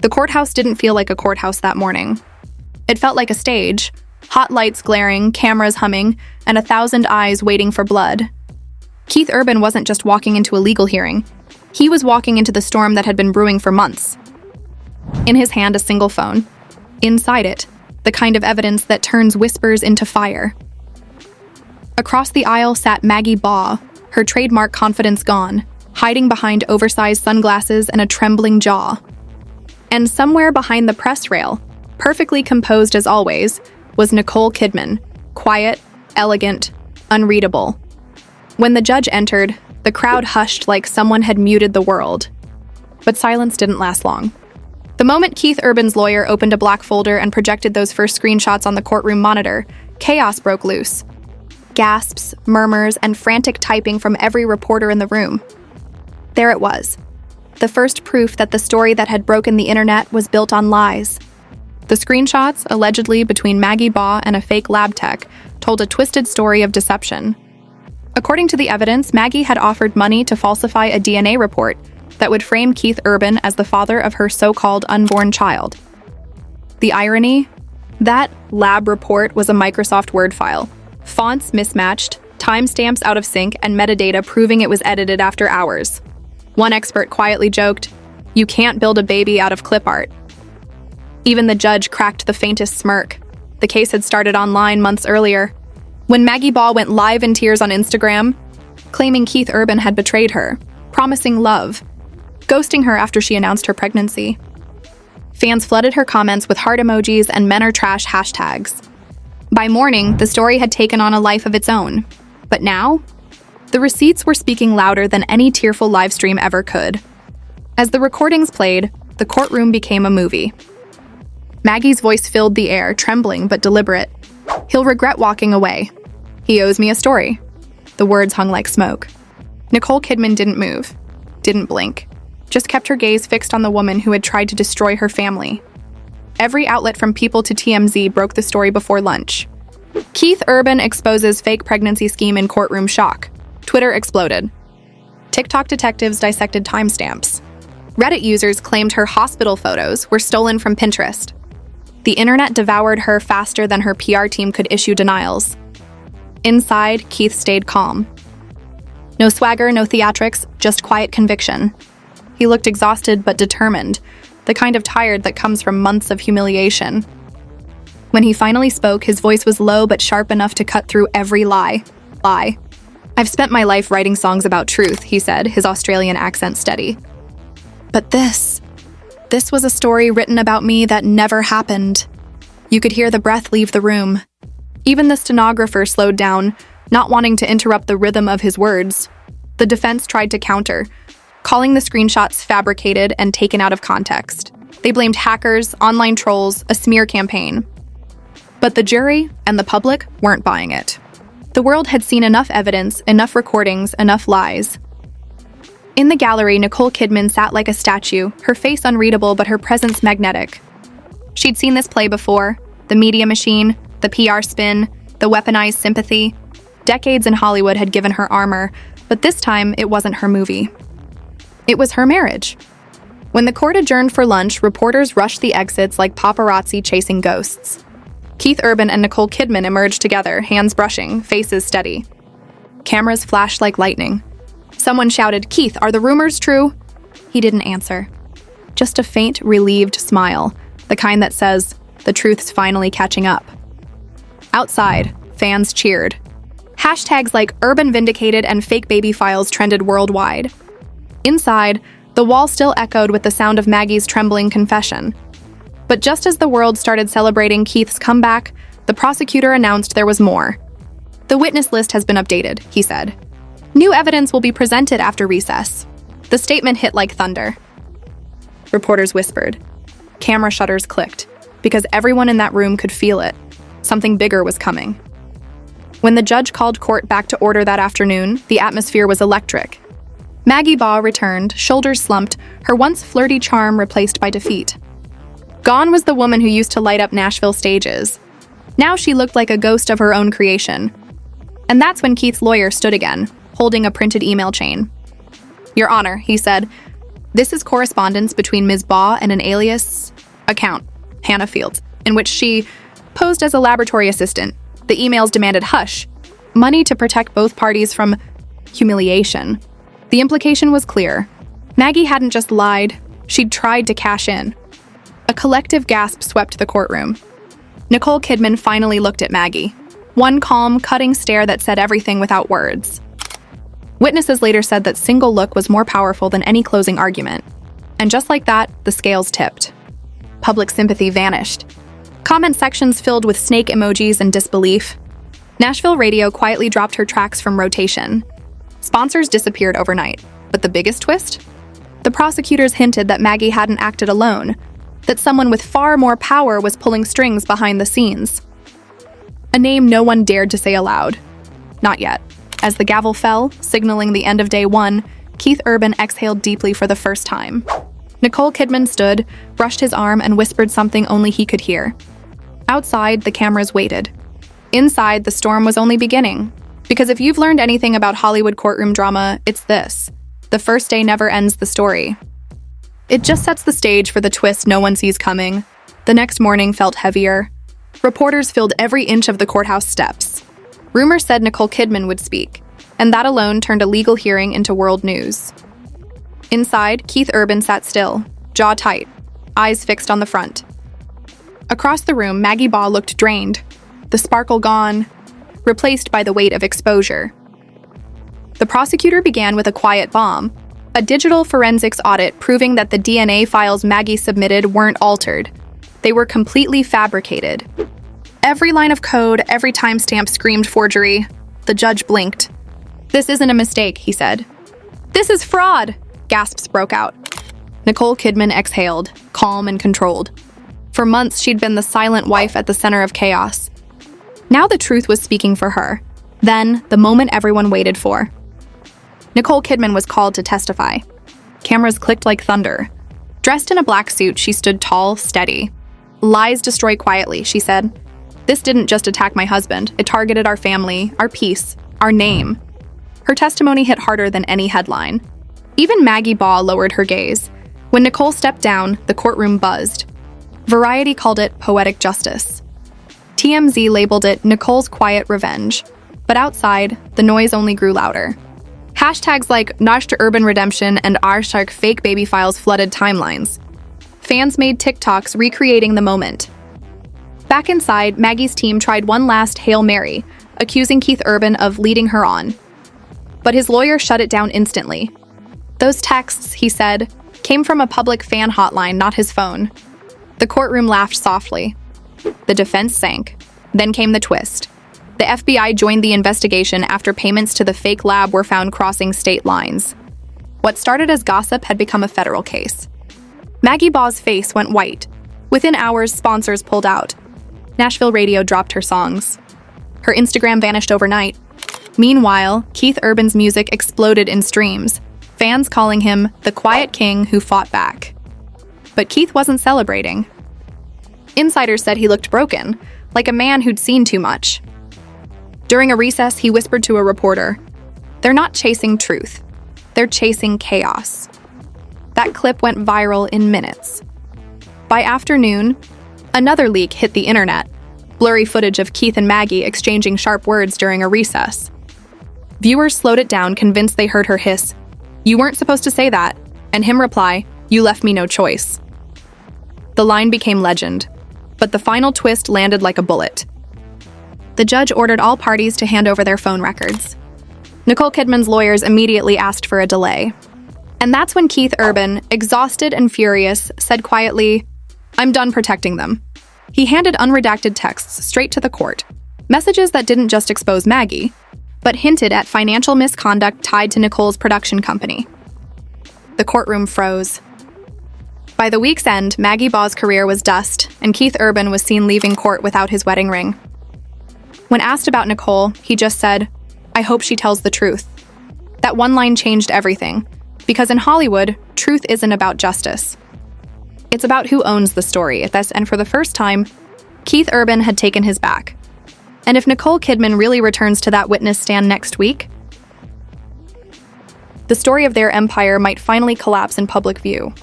The courthouse didn't feel like a courthouse that morning. It felt like a stage, hot lights glaring, cameras humming, and 1,000 eyes waiting for blood. Keith Urban wasn't just walking into a legal hearing. He was walking into the storm that had been brewing for months. In his hand, a single phone. Inside it, the kind of evidence that turns whispers into fire. Across the aisle sat Maggie Baugh, her trademark confidence gone, hiding behind oversized sunglasses and a trembling jaw. And somewhere behind the press rail, perfectly composed as always, was Nicole Kidman, quiet, elegant, unreadable. When the judge entered, the crowd hushed like someone had muted the world. But silence didn't last long. The moment Keith Urban's lawyer opened a black folder and projected those first screenshots on the courtroom monitor, chaos broke loose. Gasps, murmurs, and frantic typing from every reporter in the room. There it was. The first proof that the story that had broken the internet was built on lies. The screenshots, allegedly between Maggie Baugh and a fake lab tech, told a twisted story of deception. According to the evidence, Maggie had offered money to falsify a DNA report that would frame Keith Urban as the father of her so-called unborn child. The irony? That lab report was a Microsoft Word file. Fonts mismatched, timestamps out of sync, and metadata proving it was edited after hours. One expert quietly joked, "You can't build a baby out of clip art." Even the judge cracked the faintest smirk. The case had started online months earlier, when Maggie Baugh went live in tears on Instagram, claiming Keith Urban had betrayed her, promising love, ghosting her after she announced her pregnancy. Fans flooded her comments with heart emojis and men are trash hashtags. By morning, the story had taken on a life of its own. But now, the receipts were speaking louder than any tearful livestream ever could. As the recordings played, the courtroom became a movie. Maggie's voice filled the air, trembling but deliberate. "He'll regret walking away. He owes me a story." The words hung like smoke. Nicole Kidman didn't move, didn't blink, just kept her gaze fixed on the woman who had tried to destroy her family. Every outlet from People to TMZ broke the story before lunch. Keith Urban exposes fake pregnancy scheme in courtroom shock. Twitter exploded. TikTok detectives dissected timestamps. Reddit users claimed her hospital photos were stolen from Pinterest. The internet devoured her faster than her PR team could issue denials. Inside, Keith stayed calm. No swagger, no theatrics, just quiet conviction. He looked exhausted but determined, the kind of tired that comes from months of humiliation. When he finally spoke, his voice was low but sharp enough to cut through every lie. "I've spent my life writing songs about truth," he said, his Australian accent steady. "But this was a story written about me that never happened." You could hear the breath leave the room. Even the stenographer slowed down, not wanting to interrupt the rhythm of his words. The defense tried to counter, calling the screenshots fabricated and taken out of context. They blamed hackers, online trolls, a smear campaign. But the jury and the public weren't buying it. The world had seen enough evidence, enough recordings, enough lies. In the gallery, Nicole Kidman sat like a statue, her face unreadable but her presence magnetic. She'd seen this play before, the media machine, the PR spin, the weaponized sympathy. Decades in Hollywood had given her armor, but this time it wasn't her movie. It was her marriage. When the court adjourned for lunch, reporters rushed the exits like paparazzi chasing ghosts. Keith Urban and Nicole Kidman emerged together, hands brushing, faces steady. Cameras flashed like lightning. Someone shouted, "Keith, are the rumors true?" He didn't answer. Just a faint, relieved smile, the kind that says, the truth's finally catching up. Outside, fans cheered. Hashtags like Urban Vindicated and Fake Baby Files trended worldwide. Inside, the wall still echoed with the sound of Maggie's trembling confession. But just as the world started celebrating Keith's comeback, the prosecutor announced there was more. "The witness list has been updated," he said. "New evidence will be presented after recess." The statement hit like thunder. Reporters whispered. Camera shutters clicked, because everyone in that room could feel it. Something bigger was coming. When the judge called court back to order that afternoon, the atmosphere was electric. Maggie Baugh returned, shoulders slumped, her once flirty charm replaced by defeat. Gone was the woman who used to light up Nashville stages. Now she looked like a ghost of her own creation. And that's when Keith's lawyer stood again, holding a printed email chain. "Your Honor," he said, This is correspondence between Ms. Baugh and an alias account, Hannah Fields, in which she posed as a laboratory assistant. The emails demanded hush, money to protect both parties from humiliation. The implication was clear. Maggie hadn't just lied, she'd tried to cash in. A collective gasp swept the courtroom. Nicole Kidman finally looked at Maggie. One calm, cutting stare that said everything without words. Witnesses later said that single look was more powerful than any closing argument. And just like that, the scales tipped. Public sympathy vanished. Comment sections filled with snake emojis and disbelief. Nashville radio quietly dropped her tracks from rotation. Sponsors disappeared overnight. But the biggest twist? The prosecutors hinted that Maggie hadn't acted alone, that someone with far more power was pulling strings behind the scenes. A name no one dared to say aloud. Not yet. As the gavel fell, signaling the end of day one, Keith Urban exhaled deeply for the first time. Nicole Kidman stood, brushed his arm, and whispered something only he could hear. Outside, the cameras waited. Inside, the storm was only beginning. Because if you've learned anything about Hollywood courtroom drama, it's this. The first day never ends the story. It just sets the stage for the twist no one sees coming. The next morning felt heavier. Reporters filled every inch of the courthouse steps. Rumors said Nicole Kidman would speak, and that alone turned a legal hearing into world news. Inside, Keith Urban sat still, jaw tight, eyes fixed on the front. Across the room, Maggie Baugh looked drained, the sparkle gone, replaced by the weight of exposure. The prosecutor began with a quiet bomb, a digital forensics audit proving that the DNA files Maggie submitted weren't altered. They were completely fabricated. Every line of code, every timestamp screamed forgery. The judge blinked. "This isn't a mistake," he said. "This is fraud!" Gasps broke out. Nicole Kidman exhaled, calm and controlled. For months, she'd been the silent wife at the center of chaos. Now the truth was speaking for her. Then, the moment everyone waited for. Nicole Kidman was called to testify. Cameras clicked like thunder. Dressed in a black suit, she stood tall, steady. "Lies destroy quietly," she said. "This didn't just attack my husband. It targeted our family, our peace, our name." Her testimony hit harder than any headline. Even Maggie Baugh lowered her gaze. When Nicole stepped down, the courtroom buzzed. Variety called it poetic justice. TMZ labeled it Nicole's quiet revenge. But outside, the noise only grew louder. Hashtags like Nosh to Urban Redemption and # fake baby files flooded timelines. Fans made TikToks recreating the moment. Back inside, Maggie's team tried one last Hail Mary, accusing Keith Urban of leading her on. But his lawyer shut it down instantly. Those texts, he said, came from a public fan hotline, not his phone. The courtroom laughed softly. The defense sank. Then came the twist. The FBI joined the investigation after payments to the fake lab were found crossing state lines. What started as gossip had become a federal case. Maggie Baugh's face went white. Within hours, sponsors pulled out. Nashville radio dropped her songs. Her Instagram vanished overnight. Meanwhile, Keith Urban's music exploded in streams, fans calling him the quiet king who fought back. But Keith wasn't celebrating. Insiders said he looked broken, like a man who'd seen too much. During a recess, he whispered to a reporter, "They're not chasing truth. They're chasing chaos." That clip went viral in minutes. By afternoon, another leak hit the internet, blurry footage of Keith and Maggie exchanging sharp words during a recess. Viewers slowed it down, convinced they heard her hiss, "You weren't supposed to say that," and him reply, "You left me no choice." The line became legend, but the final twist landed like a bullet. The judge ordered all parties to hand over their phone records. Nicole Kidman's lawyers immediately asked for a delay. And that's when Keith Urban, exhausted and furious, said quietly, "I'm done protecting them." He handed unredacted texts straight to the court, messages that didn't just expose Maggie, but hinted at financial misconduct tied to Nicole's production company. The courtroom froze. By the week's end, Maggie Baugh's career was dust, and Keith Urban was seen leaving court without his wedding ring. When asked about Nicole, he just said, "I hope she tells the truth." That one line changed everything, because in Hollywood, truth isn't about justice. It's about who owns the story. And for the first time, Keith Urban had taken his back. And if Nicole Kidman really returns to that witness stand next week, The story of their empire might finally collapse in public view.